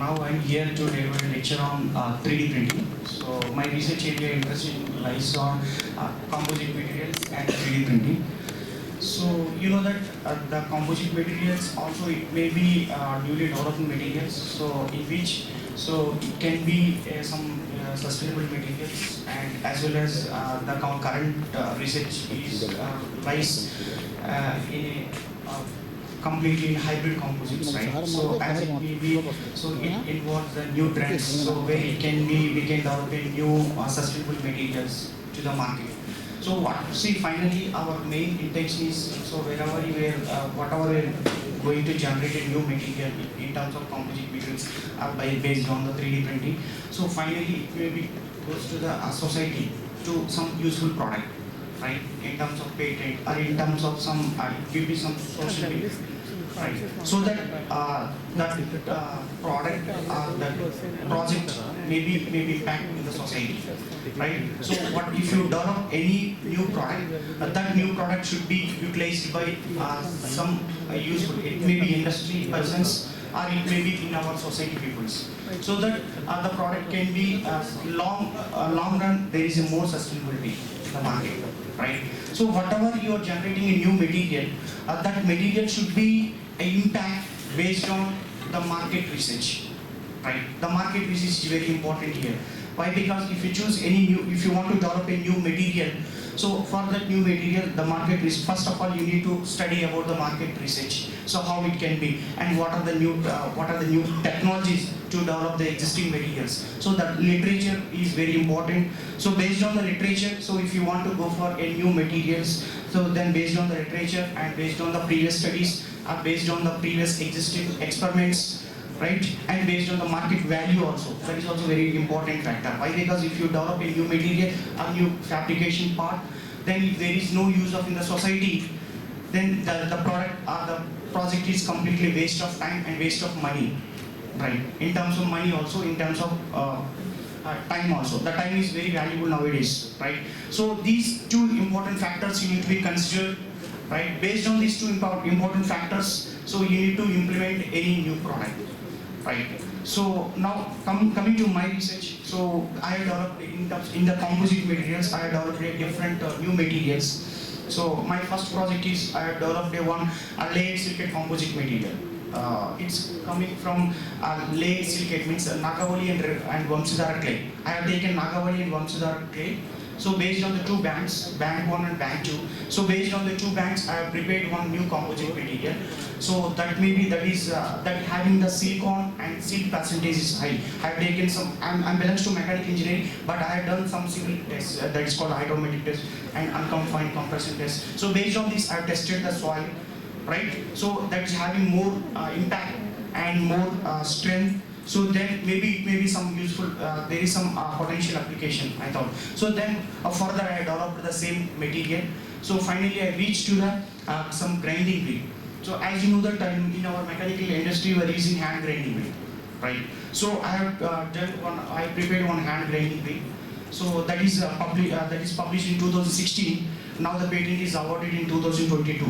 now I'm here to deliver a lecture on 3D printing. So my research area interest lies on composite materials and 3D printing. So you know that the composite materials also it may be newly developed materials. So in which it can be some sustainable materials, and as well as the current research is lies in a completely in hybrid composites, right? So as it may be, so it involves the new trends. So where it can be, we can develop a new sustainable materials to the market. So finally our main intention is, so wherever we are, whatever we are going to generate a new material in terms of composite materials based on the 3D printing. So finally it maybe goes to the society to some useful product, right? In terms of patent or in terms of some, give me some social benefit. Right. So that product, that project may be impact in the society, right? So what if you develop any new product, that new product should be utilized by some useful. It may be industry persons or it may be in our society peoples. So that the product can be long run. There is a more sustainability in the market, right? So whatever you are generating a new material, that material should be an impact based on the market research, right? The market research is very important here. Why? Because if you choose any new, if you want to develop a new material, so for that new material, the market research, first of all, you need to study about the market research. So how it can be, and what are the new technologies to develop the existing materials. So that literature is very important. So based on the literature, so if you want to go for a new materials, so then based on the literature and based on the previous studies, based on the previous existing experiments, right? And based on the market value also. That is also very important factor. Why? Because if you develop a new material, a new fabrication part, then if there is no use of in the society, then the product or the project is completely waste of time and waste of money, right? In terms of money also, in terms of time also. The time is very valuable nowadays, right? So these two important factors you need to be considered, right? Based on these two important factors, so you need to implement any new product, right? So now coming to my research, so I have developed in the composite materials, I have developed different new materials. So my first project is I have developed a layered silicate composite material. It's coming from layered silicate, means Nagavali and Vamsidhara clay. I have taken Nagavali and Vamsidhara clay. So based on the two banks, bank 1 and bank 2. So based on the two banks, I have prepared one new composite material. So that is that having the silicon and silk percentage is high. I have taken some. I'm belongs to mechanical engineering, but I have done some civil tests that is called hydrometric test and unconfined compression test. So based on this, I have tested the soil, right? So that is having more impact and more strength. So then maybe it may be some useful, there is some potential application, I thought. So then further I developed the same material. So finally I reached to the some grinding wheel. So as you know that in our mechanical industry we are using hand grinding wheel, right? So I have I prepared one hand grinding wheel. So that is published in 2016. Now the patent is awarded in 2022,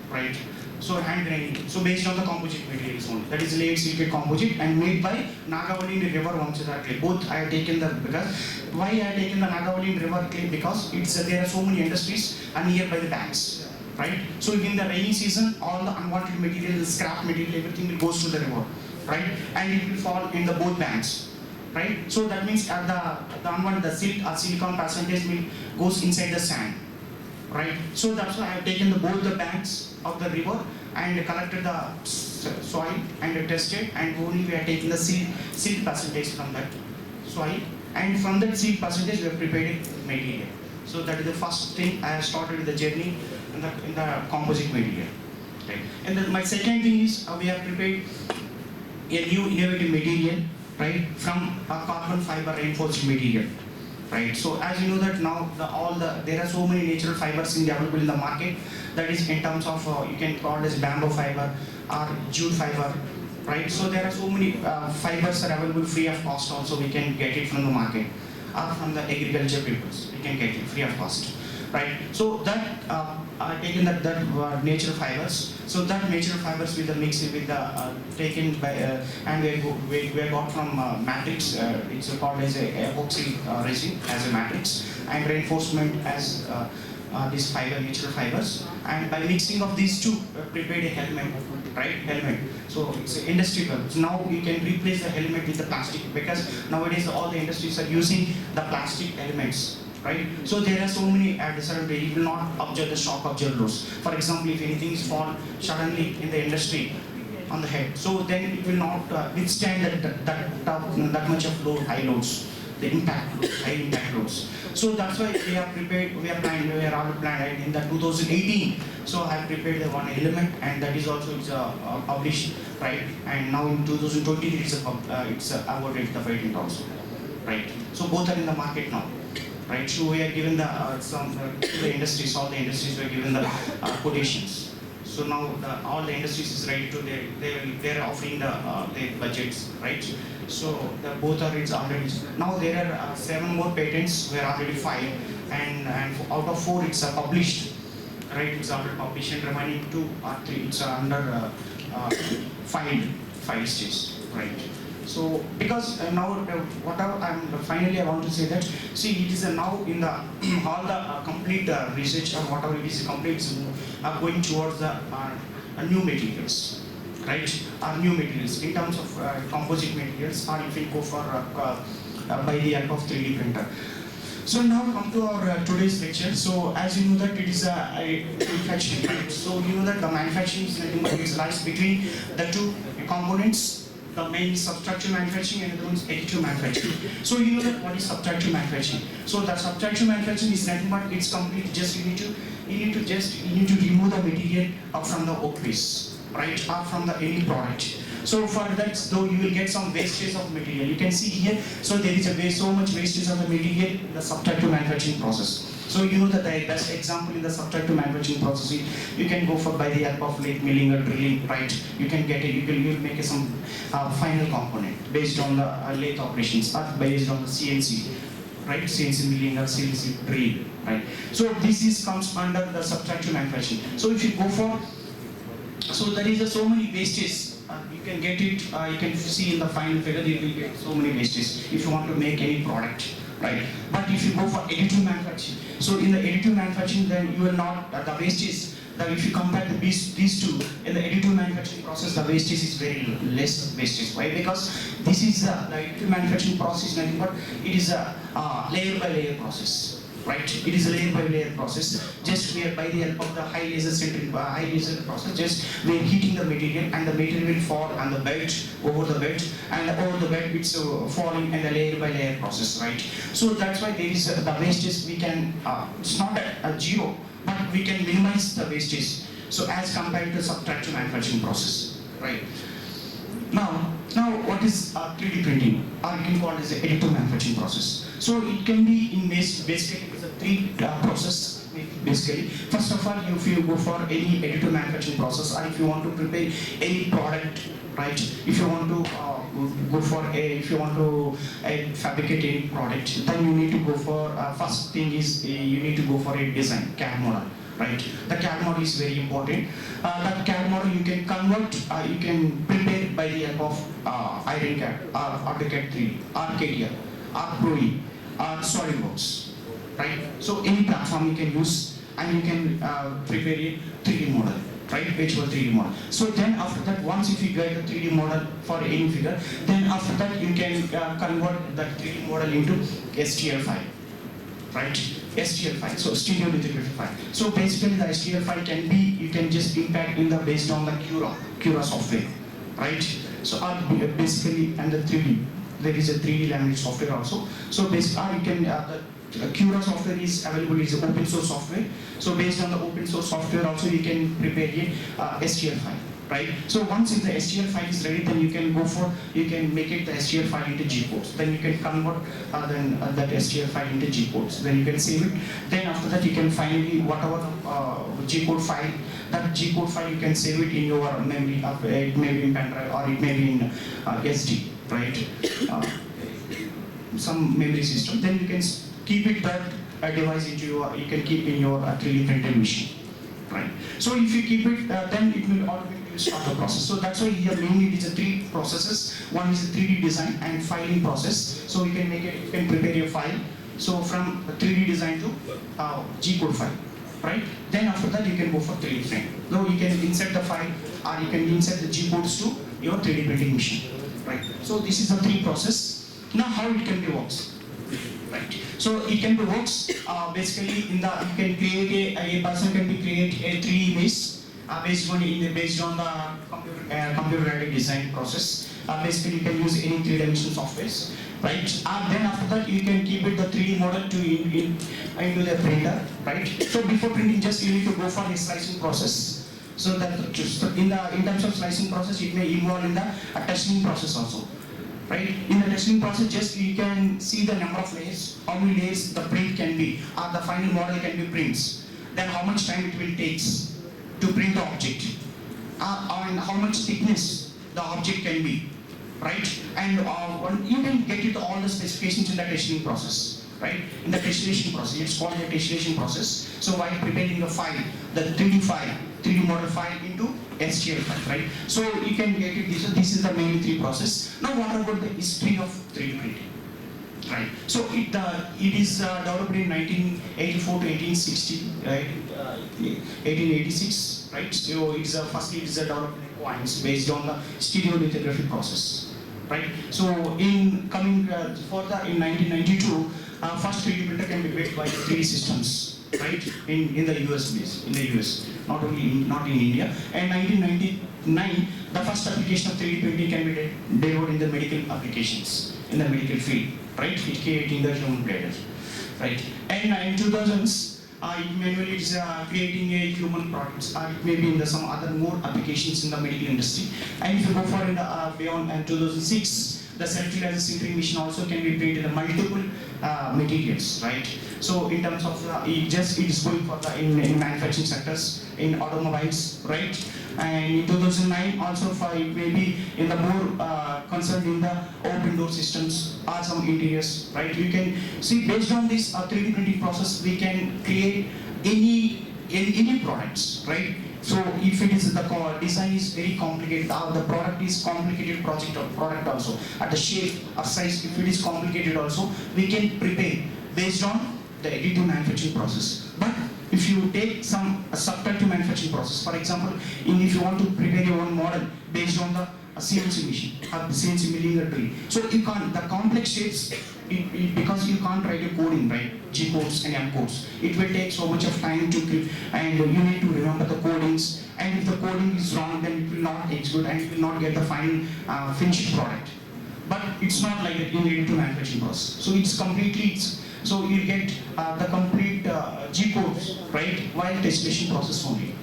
right? So hand grinding. So based on the composite materials only. That is layered silicate composite and made by Nagavali and River Vamsidhara clay. Both I have taken because why I have taken the Nagavali and River clay, because there are so many industries near by the banks, right? So in the rainy season, all the unwanted material, the scrap material, everything will goes to the river, right? And it will fall in the both banks, right? So that means the unwanted, the silicon percentage will goes inside the sand, right? So that's why I have taken both the banks of the river and collected the soil and tested, and only we are taking the silk percentage from that soil, and from that silk percentage we have prepared a material. So that is the first thing I have started with the journey in the composite material. Right. And then my second thing is we have prepared a new innovative material, right, from a carbon fiber reinforced material. Right. So as you know that now there are so many natural fibers available in the market. That is in terms of you can call it as bamboo fiber or jute fiber, right? So there are so many fibers are available free of cost. Also we can get it from the market or from the agriculture peoples. We can get it free of cost. right? So that taken that natural fibers. So that natural fibers with the mix with the taken by and we got from matrix. It's called as a epoxy resin as a matrix, and reinforcement as these natural fibers. And by mixing of these two, prepared a helmet, right? Helmet. So it's industrial. So now you can replace the helmet with the plastic, because nowadays all the industries are using the plastic elements. Right? So there are so many disadvantages. You will not observe the shock absorbers. For example, if anything is fall suddenly in the industry on the head, so then it will not withstand that much of high loads, the high impact loads. So that's why we are prepared. We are all planned in the 2018. So I have prepared the one element, and that is also published, right? And now in 2020 it's awarded the patent also, right? So both are in the market now. Right, so we are given the the industries, all the industries were given the quotations. So now all the industries is ready to they are offering their budgets, right? So both are already now there are 7 more patents were already filed, and out of 4 it's published, right? It's already published, and remaining 2 or 3 it's under filed stage, right? So because now whatever I want to say that, see, it is now in the all the complete research or whatever it is complete going towards the new materials, right? New materials in terms of composite materials, or if we go for by the help of 3D printer. So now come to our today's lecture. So as you know that it is a manufacturing, right? So you know that the manufacturing is lies between the two components. The main substructure manufacturing and the other one is additive manufacturing. So you know that what is subtractive manufacturing. So the subtractive manufacturing is nothing but it's complete. Just you need to remove the material from the workpiece, right, or from the any product. So for that, though you will get some wastage of material. You can see here. So there is so much wastage of the material in the subtractive manufacturing process. So you know that the best example in the subtractive manufacturing process, you can go for by the help of lathe milling or drilling, right? You can get it. You will make some final component based on the lathe operations, or based on the CNC, right? CNC milling or CNC drilling, right? So this comes under the subtractive manufacturing. So if you go for, so there is so many wastage. You can get it. You can see in the final figure. You will get so many wastage if you want to make any product. Right. But if you go for additive manufacturing, so in the additive manufacturing, then you will not, the wastage, that if you compare these two, in the additive manufacturing process, the wastage is very less wastage. Why? Because this is the additive manufacturing process, nothing but it is a layer by layer process. Right? It is a layer by layer process. Just we are by the help of the high laser process, just we are heating the material, and the material will fall on the bed, over the bed, and over the bed it's falling in the layer by layer process, right? So that's why there is the wastage. We can it's not a zero, but we can minimize the wastage. So as compared to the subtractive manufacturing process, right? Now what is 3D printing, or you can call it as the additive manufacturing process. So it can be in basically it's a 3 process. Basically, first of all, if you go for any additive manufacturing process, or if you want to prepare any product, right? If you want to fabricate any product, then you need to go for first thing is you need to go for a design CAD model. Right, the CAD model is very important. That CAD model you can convert, you can prepare by the help of IronCAD, AutoCAD 3D, Arcadia, Pro-E, SolidWorks, right? So any platform you can use, and you can prepare a 3D model, right? Virtual 3D model. So then after that, once if you get the 3D model for any figure, then after that you can convert that 3D model into STL file, right? STL file, so stereo lithography file. So basically the STL file can be, you can just impact in the based on the Cura software, right? So basically, and the 3D, there is a 3D laminate software also. So basically you can, the Cura software is available, is open source software. So based on the open source software also you can prepare a STL file. Right? So once if the STL file is ready, then you can you can make it the STL file into G codes. Then you can convert that STL file into G codes. Then you can save it. Then after that, you can finally whatever G code file, that G code file you can save it in your memory. It may be in pen drive, or it may be in SD, right? Some memory system. Then you can keep it that device into your, you can keep in your 3D printed machine, right? So if you keep it, then it will automatically start the process. So that's why here mainly it is a 3 processes. One is a 3D design and filing process. So you can make it, you can prepare your file. So from 3D design to G-code file, right? Then after that you can go for 3D frame. So you can insert the file or you can insert the G-codes to your 3D printing machine, right? So this is the 3 process. Now how it can be works, right? So it can be works basically in the, you can create a person can be create a 3D image based on the computer guided design process. Basically you can use any 3-dimensional softwares, right? Then after that you can keep it the 3D model to into the printer, right? So before printing, just you need to go for the slicing process. So that just in terms of slicing process, it may involve in the testing process also, right? In the testing process, just you can see the number of layers, how many layers the print can be, or the final model can be prints. Then how much time it will take to print the object, and how much thickness the object can be, right? And you can get it all the specifications in the testing process, right? In the tessellation process, it's called the tessellation process. So while preparing the file, the 3D model file into STL file, right? So you can get it. This is the main 3 process. Now what about the history of 3D printing? Right. So it is developed in 1984 to 1860, right? 1886, right? So it's firstly it is developed in coins based on the stereolithography process, right? So in coming further in 1992, first 3D printer can be built by 3D systems, right? In the US base, in the US, not in India. And 1999, the first application of 3D printing can be delivered in the medical applications, in the medical field, right? It creating the human bladder, right? And in 2000s, manually it is creating a human products, or it may be in the some other more applications in the medical industry. And if you go for in the beyond 2006, the self-reliant sintering machine also can be printed in multiple materials, right? So in terms of it is going for the in manufacturing sectors, in automobiles, right? And in 2009 also for it may be in the more concerned in the open door systems or some interiors, right? You can see based on this 3D printing process we can create any products, right? So if it is the design is very complicated, the product is complicated product also, at the shape or size, if it is complicated also, we can prepare based on the additive manufacturing process. But if you take some subtractive manufacturing process, for example, if you want to prepare your own model based on the CNC machine or the CNC milling or drill, so you can't, the complex shapes, because you can't write a coding, right? G codes and M codes. It will take so much of time to create, and you need to remember the codings. And if the coding is wrong, then it will not execute and it will not get the final finished product. But it's not like that in additive manufacturing process. So it's completely. So you get the complete G codes, right? While tessellation process only,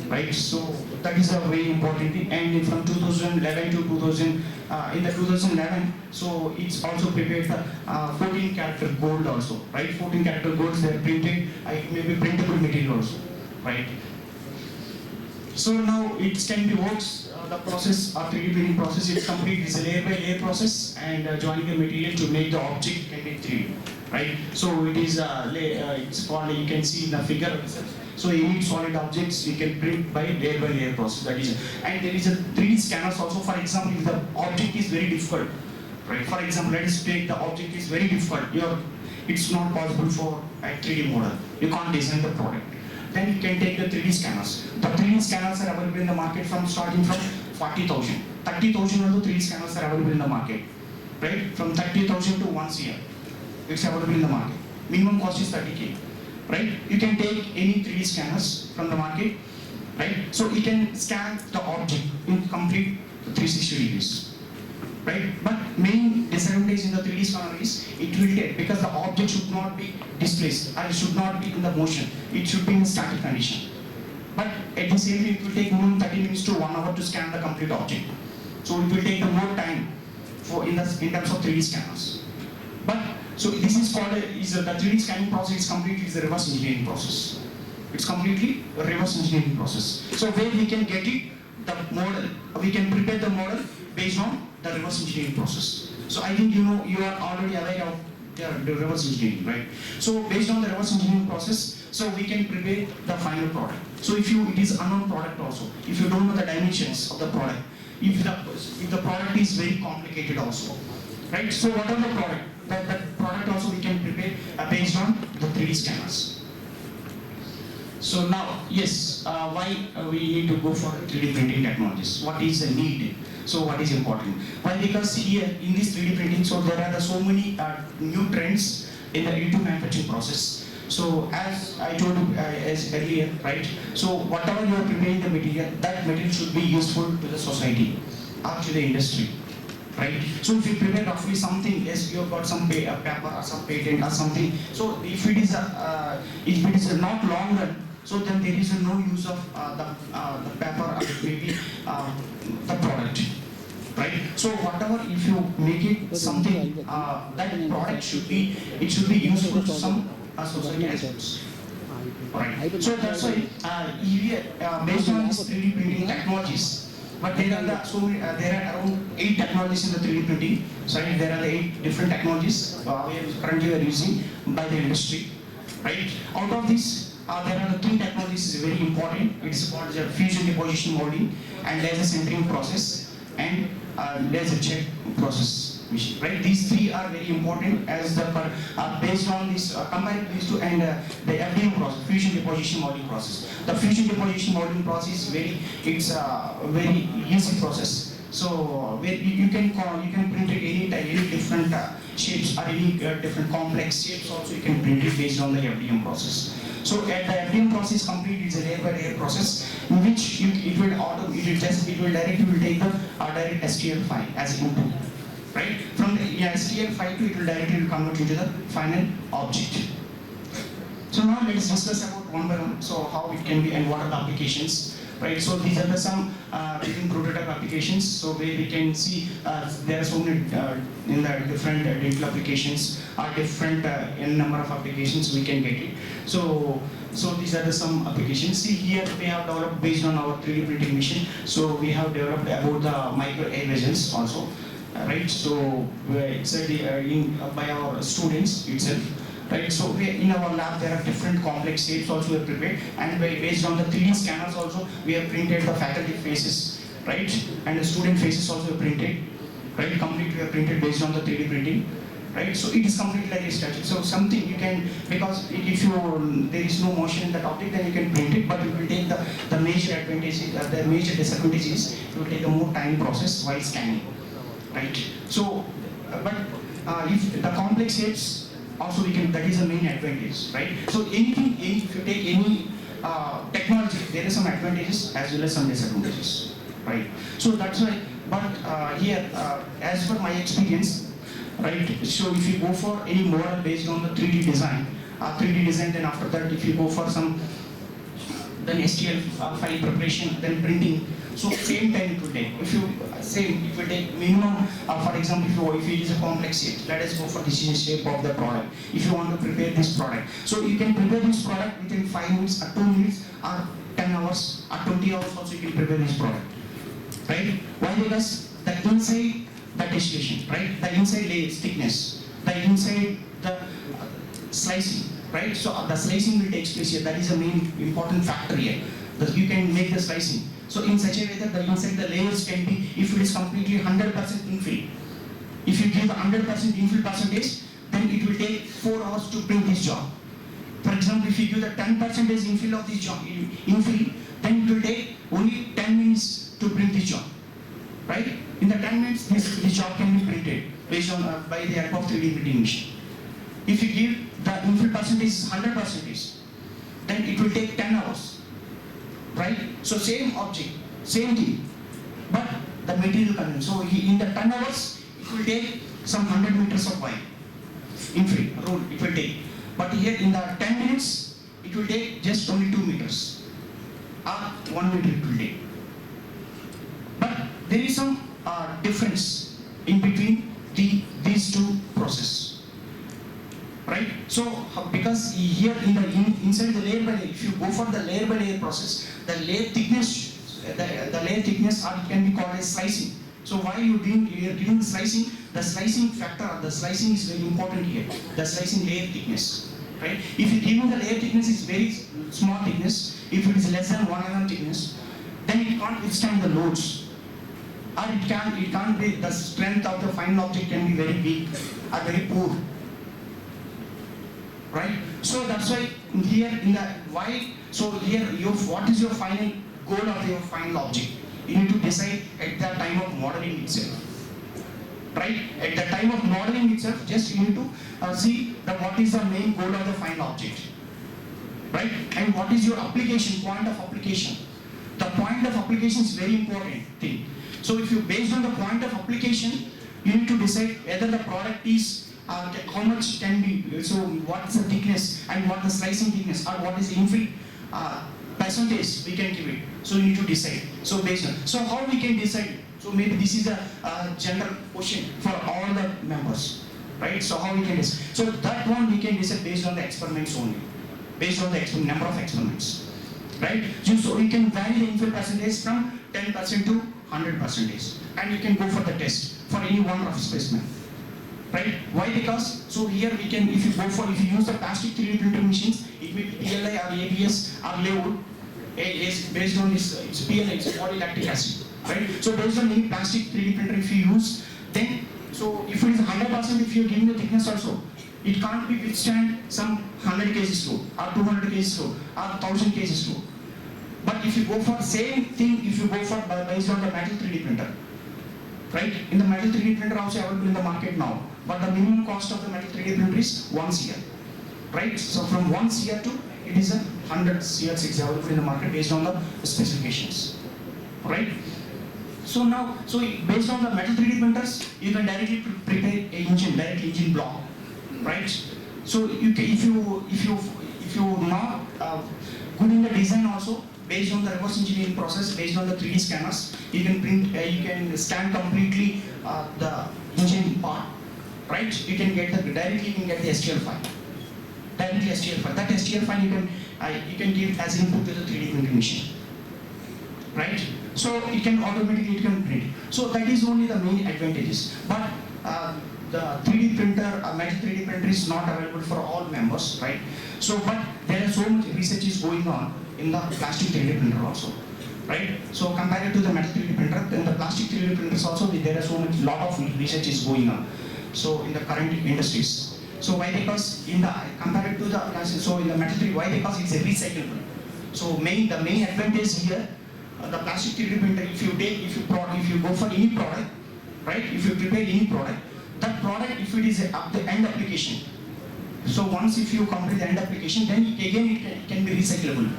right? So that is a very important thing. And from 2011 to 2011, so it's also prepared the 14 character gold also, right? 14 character golds, they are printed, maybe printable material also, right? So now it can be works. The process of 3D printing process is complete. It's a layer by layer process, and joining the material to make the object can be 3D, right? So it is it's called, you can see in the figure. So any solid objects you can print by layer process. That is, and there is a 3D scanners also. For example, if the object is very difficult, right? For example, let us take the object is very difficult. It's not possible for a 3D model. You can't design the product. Then you can take the 3D scanners. The 3D scanners are available in the market starting from 40,000. 30,000 also 3D scanners are available in the market, right? From 30,000 to 1 CR, it's available in the market. Minimum cost is 30K, right? You can take any 3D scanners from the market, right? So you can scan the object in complete 360 degrees, right? But main disadvantage in the 3D scanner is it will take, because the object should not be displaced and it should not be in the motion. It should be in static condition. But at the same time, it will take minimum 30 minutes to 1 hour to scan the complete object. So it will take the more time for in terms of 3D scanners. But so this is called the 3D scanning process is completely a reverse engineering process. It's completely a reverse engineering process. So where we can get it, the model, we can prepare the model based on the reverse engineering process. So I think you are already aware of Yeah, the reverse engineering, right? So based on the reverse engineering process, so we can prepare the final product. So if it is unknown product also, if you don't know the dimensions of the product, if the product is very complicated also, right? So whatever the product, that product also we can prepare based on the 3D scanners. So now, yes, why we need to go for 3D printing technologies? What is the need? So what is important? Why? Because here in this 3D printing, so there are so many new trends in the additive manufacturing process. So as I told you as earlier, right? So whatever you are preparing the material, that material should be useful to the society or to the industry, right? So if you prepare roughly something, yes, you have got some paper or some patent or something. So if it is not long run, so then there is no use of the paper or maybe the product, right? So whatever, if you make it something, that product should be useful to some society aspects. Right. So that's why based on these 3D printing technologies, but there are there are around 8 technologies in the 3D printing. Sorry, there are the 8 different technologies currently are using by the industry. Right. Out of these, there are the 3 technologies is very important. It's called the fusion deposition molding and laser sintering process and laser jet process. Right, these 3 are very important as the based on this compared these 2 and the FDM process, fusion deposition molding process. The fusion deposition molding process is it's a very easy process. So where you can print it any different shapes or any different complex shapes also you can print it based on the FDM process. So at the FDM process complete is a layer by layer process in which it will directly take the direct STL file as input. Right? From the STL file to it will directly convert into the final object. So now let's discuss about one by one. So how it can be and what are the applications. Right? So these are some prototype applications. So where we can see there are so many in the different dental applications or different n number of applications we can get it. So these are some applications. See here we have developed based on our 3D printing machine. So we have developed about the micro air vessels also. Right, so it's by our students itself. Right, so in our lab there are different complex shapes also we have prepared, and based on the 3D scanners also we have printed the faculty faces, right, and the student faces also printed, right, completely we have printed based on the 3D printing. Right, so it is completely like a statue. So something you can, because if there is no motion in that object, then you can print it, but it will take the major advantages, the major disadvantages. It will take a more time process while scanning. Right. So, but if the complex shapes also we can, that is the main advantage, right? So if you take any technology, there are some advantages as well as some disadvantages, right? So that's why. But here, as per my experience, right? So if you go for any model based on the 3D design, then after that, if you go for some then STL file preparation, then printing. So same time it will take. If you take minimum, for example, if it is a complex shape, let us go for decision shape of the product. If you want to prepare this product, so you can prepare this product within 5 minutes, or 2 minutes, or 10 hours, or 20 hours. Also, you can prepare this product, right? Why? Because the inside the distillation, right? The inside layers thickness, the inside the slicing. Right, so the slicing will take place here. That is the main important factor here. That you can make the slicing. So in such a way that the inside the layers can be, if it is completely 100% infill. If you give 100% infill percentage, then it will take 4 hours to print this job. For example, if you give the 10% infill of this job, infill, then it will take only 10 minutes to print this job. Right? In the 10 minutes, this job can be printed based on by the help of 3D printing machine. If you give the infill percentage is 100%, then it will take 10 hours, right? So same object, same thing, but the material content. So in the 10 hours, it will take some 100 meters of wire, infill roll it will take. But here in the 10 minutes, it will take just only 2 meters, or 1 meter it will take. But there is some difference in between these two processes. Right? So because here in the inside the layer by layer, if you go for the layer by layer process, the layer thickness or it can be called as slicing. So why you doing the slicing? The slicing factor, the slicing is very important here. The slicing layer thickness, right? If you give the layer thickness is very small thickness, if it is less than 1 mm thickness, then it can't withstand the loads. Or it can't be, the strength of the final object can be very weak or very poor. Right? So that's why here in the why, so here what is your final goal of your final object? You need to decide at the time of modeling itself. Right? At the time of modeling itself, just you need to see what is the main goal of the final object. Right? And what is your application, point of application. The point of application is very important thing. So if you based on the point of application, you need to decide whether the product is how much can be, so what's the thickness and what the slicing thickness or what is the infill percentage we can give it. So you need to decide. So based on, so how we can decide? So maybe this is a general question for all the members, right? So how we can decide? So that one we can decide based on the experiments only, based on the number of experiments, right? So you can vary the infill percentage from 10% to 100%, and you can go for the test for any one rough specimen. Right? Why? Because so here we can, if you use the plastic 3D printer machines, it may be PLI or ABS or Lewood. Is based on this, it's PLI, it's polylactic acid. Right? So based on any plastic 3D printer if you use, then so if it is 100%, if you are giving the thickness also, it can't be withstand some 100 kgs load or 200 kgs load or 1000 kgs load. But if you go for same thing, if you go for based on the metal 3D printer, right? In the metal 3D printer also available in the market now, but the minimum cost of the metal 3D printer is 1 CR, right? So from 1 CR to it is 100 CR6 available in the market based on the specifications, right? So now, so based on the metal 3D printers, you can directly prepare a direct engine block, right? So you can, if you not good in the design also, based on the reverse engineering process, based on the 3D scanners, you can print, you can scan completely the engine part, right? You can get directly you can get the STL file, directly STL file. That STL file you can give as input to the 3D printing machine, right? So it can automatically print. So that is only the main advantages. But the 3D printer, metal 3D printer is not available for all members, right? So, but there are so much research is going on in the plastic 3D printer also, right? So compared to the metal 3D printer, then the plastic 3D printers also, there are so much, lot of research is going on. So in the current industries. So why? Because in the compared to the plastic, so in the metal 3D, why? Because it's a recyclable. So the main advantage here, the plastic 3D printer, if you go for any product, right? If you prepare any product, that product, if it is the end application, so once if you complete the end application, then it can be recyclable,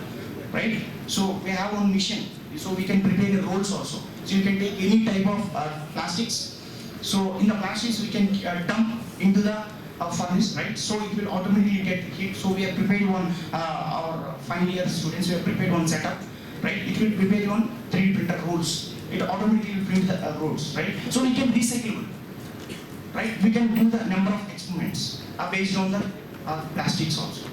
right? So we have one mission, so we can prepare the rolls also. So you can take any type of plastics. So in the plastics we can dump into the furnace, right? So it will automatically get heat. So we have prepared one, our final year students, we have prepared one setup, right? It will prepare one 3D printer rolls. It automatically will print the rolls, right? So we can recyclable, right? We can do the number of experiments based on the plastics also,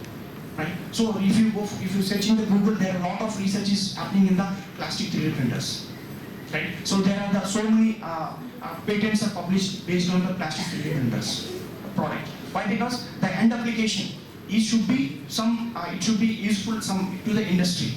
right? So if you search in the Google, there are a lot of research is happening in the plastic 3D printers, right? So there are so many patents are published based on the plastic 3D printers product. Why? Because the end application it should be useful to the industry,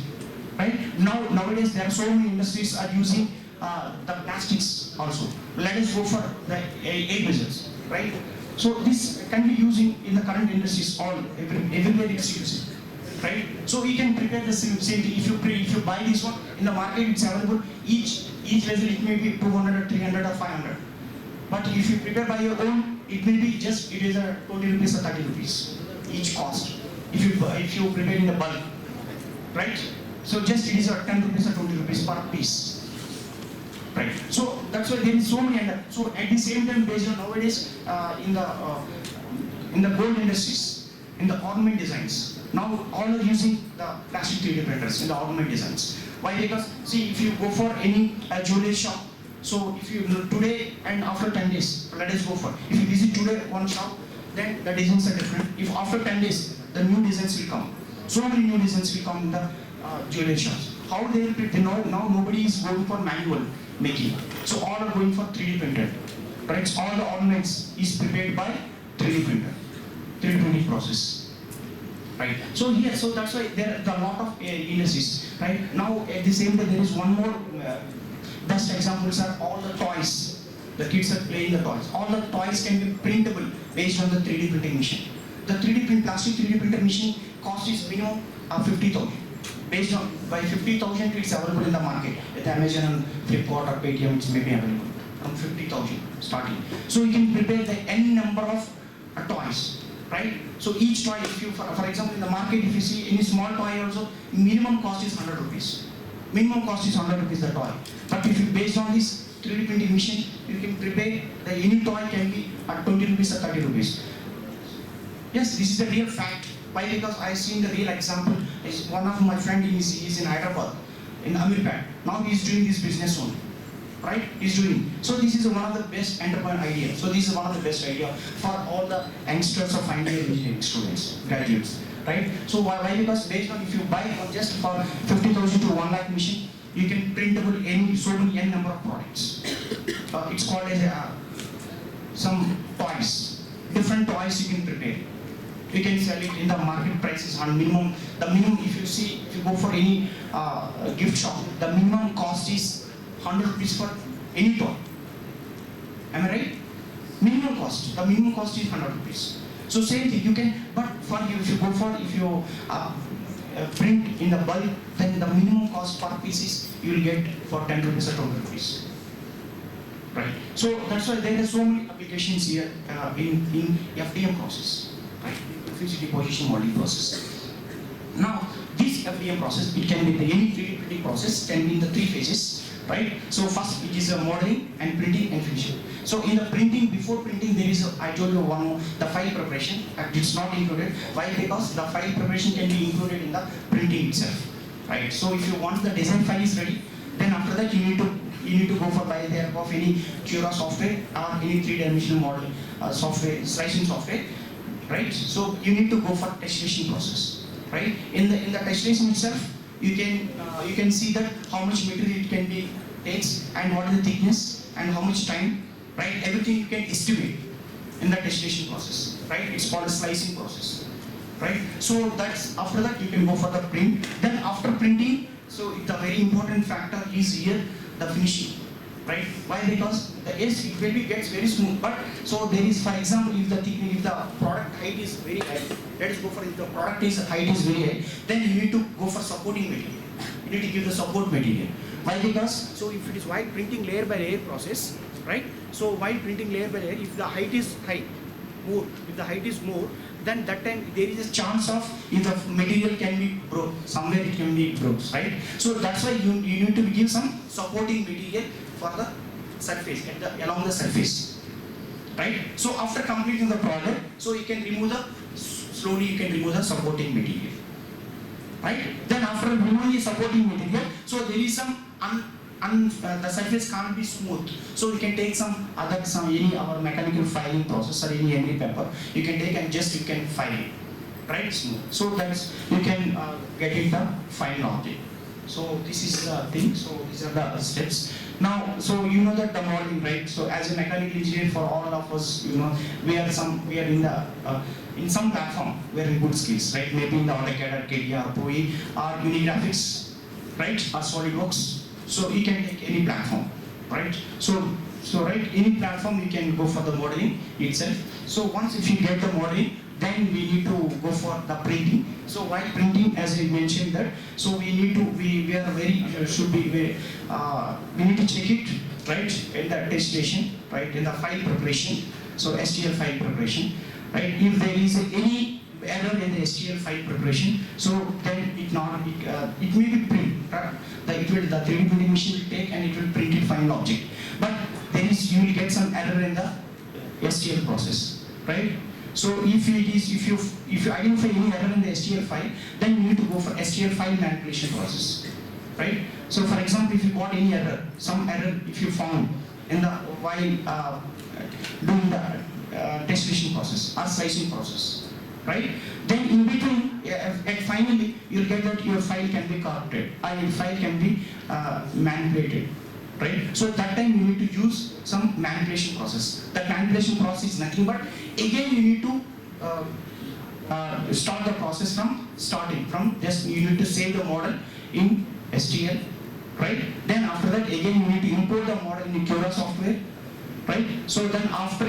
right? Nowadays there are so many industries are using the plastics also. Let us go for the egg business, right? So this can be used in the current industries everywhere it's used, right? So we can prepare the same thing. If you buy this one in the market, it's available. Each vessel it may be 200 or 300 or 500. But if you prepare by your own, it may be just it is a 20 rupees or 30 rupees each cost. If you prepare in the bulk, right? So just it is a 10 rupees or 20 rupees per piece. Right. So that's why there is so many. So at the same time, based on nowadays in the gold industries, in the ornament designs, now all are using the plastic 3D printers in the ornament designs. Why? Because see, if you go for any jewelry shop, so if you today and after 10 days, let us go for. If you visit today one shop, then the designs are different. If after 10 days, the new designs will come. So many new designs will come in the jewelry shops. How they will print? Now nobody is going for manual. making. So all are going for 3D printed, right? So all the ornaments is prepared by 3D printer, 3D printing process, right? So here, so that's why there are a lot of industries, right? Now at the same time there is one more best examples are all the toys. The kids are playing the toys. All the toys can be printable based on the 3D printing machine. The 3D print plastic 3D printer machine cost is minimum 50,000. Based on by 50,000 it's available in the market. At Amazon and Flipkart or Paytm it's maybe available from 50,000 starting. So you can prepare the n number of toys, right? So each toy, if you for example in the market if you see any small toy also minimum cost is 100 rupees. Minimum cost is 100 rupees the toy. But if you based on this 3D printing machine, you can prepare the any toy can be at 20 rupees or 30 rupees. Yes, this is a real fact. Why? Because I have seen the real example. Is one of my friend is in Hyderabad, in Amirpet. Now he is doing this business only, right? He's doing. So this is one of the best enterprise idea. So this is one of the best idea for all the youngsters of final year engineering students, graduates, right? So why? Because based on if you buy just for 50,000 to 1 lakh machine, you can printable any so many n number of products. It's called as some toys. Different toys you can prepare. You can sell it in the market prices on minimum. The minimum if you see if you go for any gift shop, the minimum cost is 100 rupees for any toy. Am I right? Minimum cost. The minimum cost is 100 rupees. So same thing you can. But for you if you go for if you print in the bulk, then the minimum cost per piece is you will get for 10 rupees or 20 rupees. Right. So that's why there are so many applications here in FDM process, right? Fixed deposition molding process. Now this FDM process, it can be any 3D printing process can be in the 3 phases, right? So first it is a modeling and printing and finishing. So in the printing, before printing there is I told you one more, the file preparation, and it's not included. Why? Because the file preparation can be included in the printing itself, right? So if you want the design file is ready, then after that you need to go for by the help of any Cura software or any 3-dimensional modeling software, slicing software, right? So you need to go for tessellation process, right? In the tessellation itself, you can see that how much material it can be takes and what is the thickness and how much time, right? Everything you can estimate in the tessellation process, right? It's called a slicing process, right? So that's after that you can go for the print. Then after printing, so the very important factor is here the finishing, right? Why? Because the edge it will be gets very smooth. But so there is, for example, if the product height is very high, let us go for if the product is height is very high, then you need to go for supporting material. You need to give the support material. Why? Because so if it is while printing layer by layer process, right? So while printing layer by layer, if the height is high, more, if the height is more, then that time there is a chance of if the material can be broke, somewhere it can be broke, right? So that's why you need to give some supporting material for the surface, along the surface, right? So after completing the project, so you can remove slowly you can remove the supporting material, right? Then after removing the supporting material, so there is some the surface can't be smooth, so we can take some any our mechanical filing process or any paper you can take and just you can file it, right? Smooth. So that's you can get it the final object. So this is the thing. So these are the steps. Now, so you know that the modeling, right? So as a mechanical engineer, for all of us, you know, we are in some platform we are in good skills, right? Maybe in the AutoCAD or KDR or POE or Unigraphics, right? Or SolidWorks. So you can take any platform, right? So right, any platform you can go for the modeling itself. So once if you get the modeling, then we need to go for the printing. So while printing, as I mentioned that, so we need to we are very we need to check it, right, in the tessellation, right, in the file preparation. So STL file preparation, right? If there is any error in the STL file preparation, so then it may be print. The 3D printing machine will take and it will print it final object. But there is you will get some error in the STL process, right? So if you identify any error in the STL file, then you need to go for STL file manipulation process, right? So for example, if you got any error, some error if you found in the while doing the tessellation process or slicing process, right? Then in between, and finally, you'll get that your file can be corrupted, or your file can be manipulated, right? So that time you need to use some manipulation process. That manipulation process is nothing but, again you need to start the process from starting, from just you need to save the model in STL, right? Then after that again you need to import the model in the Cura software, right? So then after